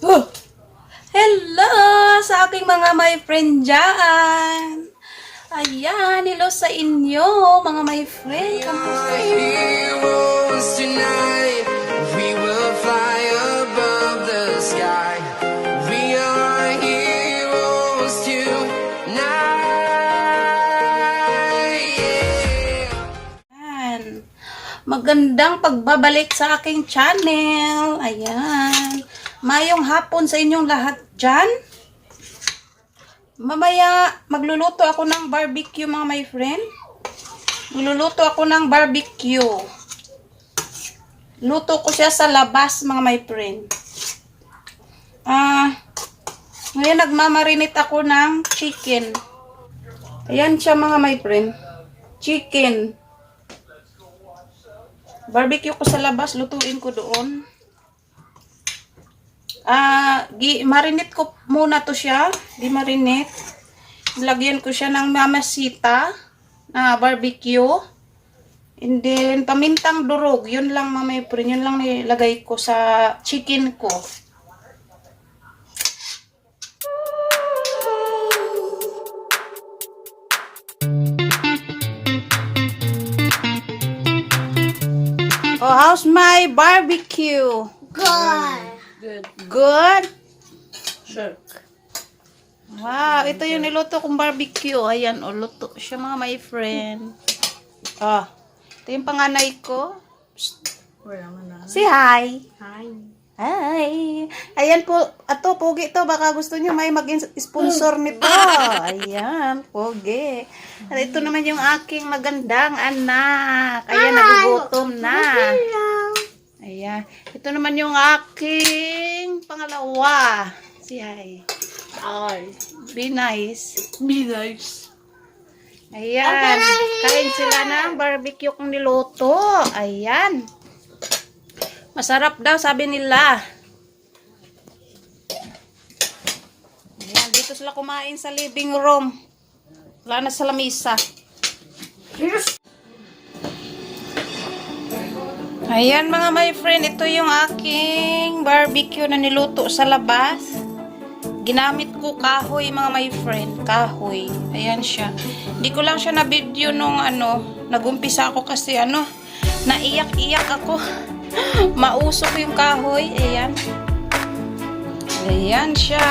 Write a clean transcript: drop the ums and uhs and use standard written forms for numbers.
Huh! Hello sa aking mga my friend dyan. Ayan, hello sa inyo, mga my friend. Kamusta? Heroes tonight, we will fly above the sky. We are heroes tonight. Yeah. Ayan. Magandang pagbabalik sa aking channel. Ayan. Mayong hapon sa inyong lahat dyan. Mamaya, magluluto ako ng barbecue, mga my friend. Magluluto ako ng barbecue. Luto ko siya sa labas, mga my friend. Ngayon, nagmamarinate ako ng chicken. Ayan siya, mga my friend. Chicken. Barbecue ko sa labas, lutuin ko doon. Marinate ko muna to siya. Di-marinate. Lagyan ko siya ng mamasita na barbecue. And then, pamintang durog. Yun lang, mamay friend. Yun lang nilagay ko sa chicken ko. Oh, how's my barbecue? Good. Good? Sure. Wow, ito yung niluto kong barbecue. Ayan, luto siya, mga my friend. Ito yung panganay ko. Wala man na. Say hi. Hi. Hi. Ayan po, ato, pogi to. Baka gusto nyo may mag-sponsor nito. Ayan, pogi. At ito naman yung aking magandang anak. Ayan, nagugutom na. Ayan. Ito naman yung aking pangalawa. Si hi. Hi. Be nice. Be nice. Ayan. Kain sila ng barbecue kong niluto. Ayan. Masarap daw, sabi nila. Ayan. Dito sila kumain sa living room. Wala na sa lamisa. Ayan, mga my friend. Ito yung aking barbecue na niluto sa labas. Ginamit ko kahoy, mga my friend. Kahoy. Ayan siya. Hindi ko lang siya na-video nung nagumpisa ako kasi naiyak-iyak ako. Mausok yung kahoy. Ayan. Ayan siya.